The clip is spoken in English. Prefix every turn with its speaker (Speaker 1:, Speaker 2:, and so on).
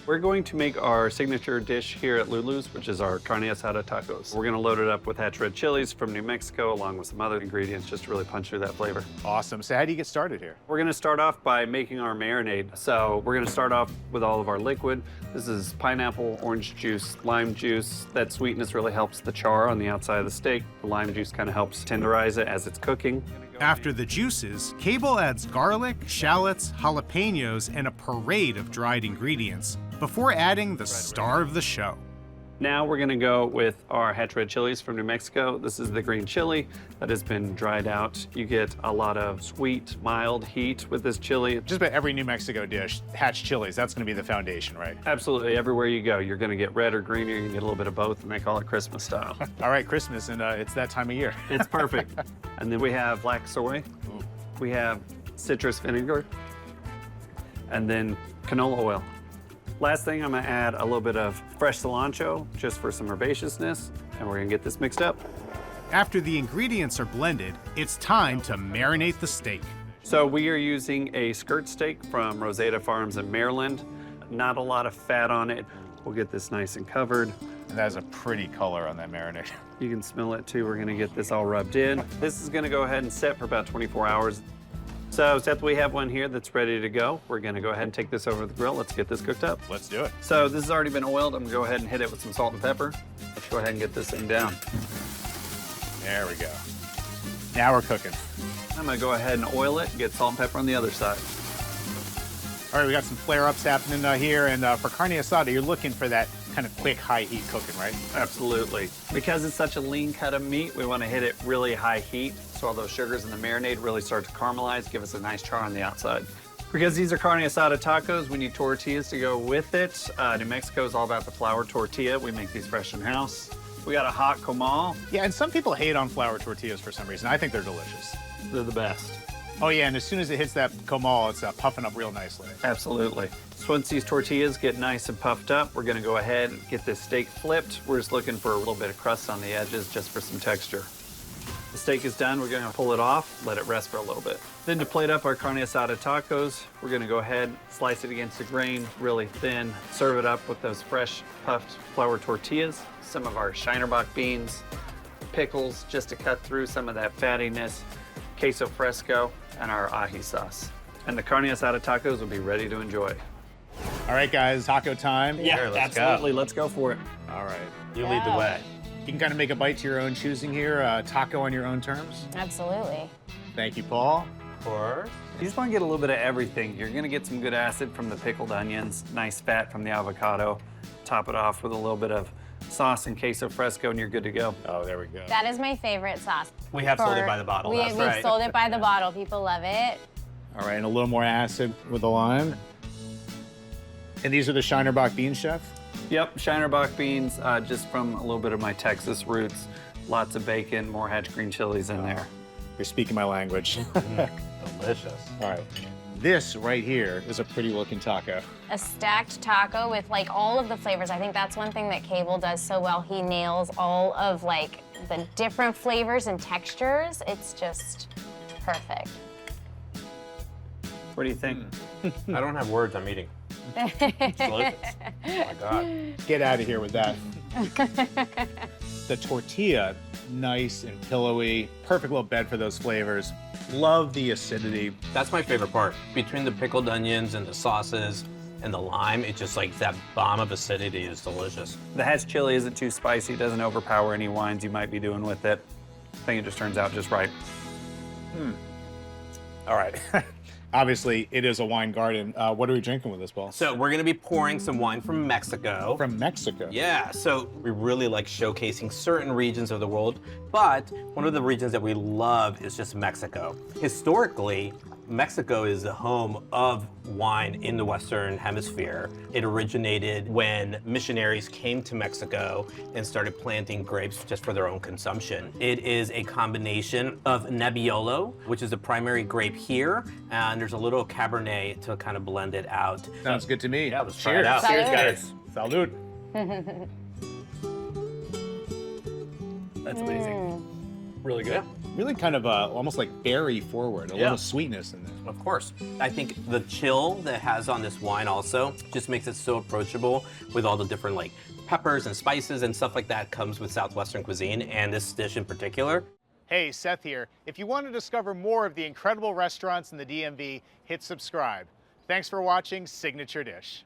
Speaker 1: We're going to make our signature dish here at Lulu's, which is our Carne Asada tacos. We're gonna load it up with hatch red chilies from New Mexico, along with some other ingredients just to really punch through that flavor.
Speaker 2: Awesome. So how do you get started here?
Speaker 1: We're gonna start off by making our marinade. So we're gonna start off with all of our liquid. This is pineapple, orange juice, lime juice. That sweetness really helps the char on the outside of the steak. The lime juice kind of helps tenderize it as it's cooking.
Speaker 2: After the juices, Cable adds garlic, shallots, jalapenos, and a parade of dried ingredients before adding the star of the show.
Speaker 1: Now we're gonna go with our hatch red chilies from New Mexico. This is the green chili that has been dried out. You get a lot of sweet, mild heat with this chili.
Speaker 2: Just about every New Mexico dish, hatch chilies, that's gonna be the foundation, right?
Speaker 1: Absolutely, everywhere you go, you're gonna get red or green, you're gonna get a little bit of both, and they call it Christmas style.
Speaker 2: All right, Christmas, and it's that time of year.
Speaker 1: It's perfect. And then we have black soy.
Speaker 2: Ooh.
Speaker 1: We have citrus vinegar, and then canola oil. Last thing, I'm gonna add a little bit of fresh cilantro just for some herbaceousness, and we're gonna get this mixed up.
Speaker 2: After the ingredients are blended, it's time to marinate the steak.
Speaker 1: So we are using a skirt steak from Rosetta Farms in Maryland. Not a lot of fat on it. We'll get this nice and covered.
Speaker 2: And that has a pretty color on that marinade.
Speaker 1: You can smell it too. We're gonna get this all rubbed in. This is gonna go ahead and set for about 24 hours. So Seth, we have one here that's ready to go. We're gonna go ahead and take this over the grill. Let's get this cooked up.
Speaker 2: Let's do it.
Speaker 1: So this has already been oiled. I'm gonna go ahead and hit it with some salt and pepper. Let's go ahead and get this thing down.
Speaker 2: There we go. Now we're cooking.
Speaker 1: I'm gonna go ahead and oil it, get salt and pepper on the other side.
Speaker 2: All right, we got some flare-ups happening here, and for carne asada, you're looking for that kind of quick, high-heat cooking, right?
Speaker 1: Absolutely. Because it's such a lean cut of meat, we want to hit it really high heat, so all those sugars in the marinade really start to caramelize, give us a nice char on the outside. Because these are carne asada tacos, we need tortillas to go with it. New Mexico is all about the flour tortilla. We make these fresh in-house. We got a hot comal.
Speaker 2: Yeah, and some people hate on flour tortillas for some reason. I think they're delicious.
Speaker 1: They're the best.
Speaker 2: Oh yeah, and as soon as it hits that comal, it's puffing up real nicely.
Speaker 1: Absolutely. So once these tortillas get nice and puffed up, we're gonna go ahead and get this steak flipped. We're just looking for a little bit of crust on the edges just for some texture. The steak is done, we're gonna pull it off, let it rest for a little bit. Then to plate up our carne asada tacos, we're gonna go ahead, slice it against the grain, really thin, serve it up with those fresh puffed flour tortillas, some of our Shinerbach beans, pickles just to cut through some of that fattiness, queso fresco, and our ají sauce. And the carne asada tacos will be ready to enjoy.
Speaker 2: All right, guys, taco time.
Speaker 1: Yeah, absolutely. Let's go for it.
Speaker 2: All right.
Speaker 3: You lead the way.
Speaker 2: You can kind of make a bite to your own choosing here, taco on your own terms.
Speaker 4: Absolutely.
Speaker 2: Thank you, Paul.
Speaker 3: Of course.
Speaker 1: You just want to get a little bit of everything. You're going to get some good acid from the pickled onions, nice fat from the avocado. Top it off with a little bit of sauce and queso fresco, and you're good to go.
Speaker 2: Oh, there we go.
Speaker 4: That is my favorite sauce.
Speaker 3: We have sold it by the bottle.
Speaker 4: We
Speaker 3: That's right.
Speaker 4: sold it by the bottle. People love it.
Speaker 2: All right, and a little more acid with the lime. And these are the Shinerbach beans, Chef?
Speaker 1: Yep, Shinerbach beans, just from a little bit of my Texas roots. Lots of bacon, more hatch green chilies in there.
Speaker 2: You're speaking my language.
Speaker 3: Delicious.
Speaker 2: All right. This right here is a pretty looking taco.
Speaker 4: A stacked taco with like all of the flavors. I think that's one thing that Cable does so well. He nails all of like the different flavors and textures. It's just perfect.
Speaker 1: What do you think?
Speaker 3: I don't have words, I'm eating. It's delicious. Oh my God.
Speaker 2: Get out of here with that. The tortilla, nice and pillowy. Perfect little bed for those flavors. Love the acidity.
Speaker 3: That's my favorite part. Between the pickled onions and the sauces and the lime, it's just like that bomb of acidity is delicious.
Speaker 1: The hatch chili isn't too spicy, doesn't overpower any wines you might be doing with it. I think it just turns out just right.
Speaker 2: All right. Obviously, it is a wine garden. What are we drinking with this, Paul?
Speaker 3: So we're gonna be pouring some wine from Mexico.
Speaker 2: From Mexico.
Speaker 3: Yeah, so we really like showcasing certain regions of the world, but one of the regions that we love is just Mexico. Historically, Mexico is the home of wine in the Western Hemisphere. It originated when missionaries came to Mexico and started planting grapes just for their own consumption. It is a combination of Nebbiolo, which is the primary grape here, and there's a little Cabernet to kind of blend it out.
Speaker 2: Sounds good to me.
Speaker 3: Yeah, let's try it out.
Speaker 4: Cheers,
Speaker 2: guys. Salud.
Speaker 1: That's amazing. Really good.
Speaker 3: Yeah.
Speaker 2: really kind of almost like berry forward, a
Speaker 1: Yeah.
Speaker 2: little sweetness in there.
Speaker 3: Of course. I think the chill that has on this wine also just makes it so approachable with all the different like peppers and spices and stuff like that comes with Southwestern cuisine and this dish in particular.
Speaker 2: Hey, Seth here. If you want to discover more of the incredible restaurants in the DMV, hit subscribe. Thanks for watching Signature Dish.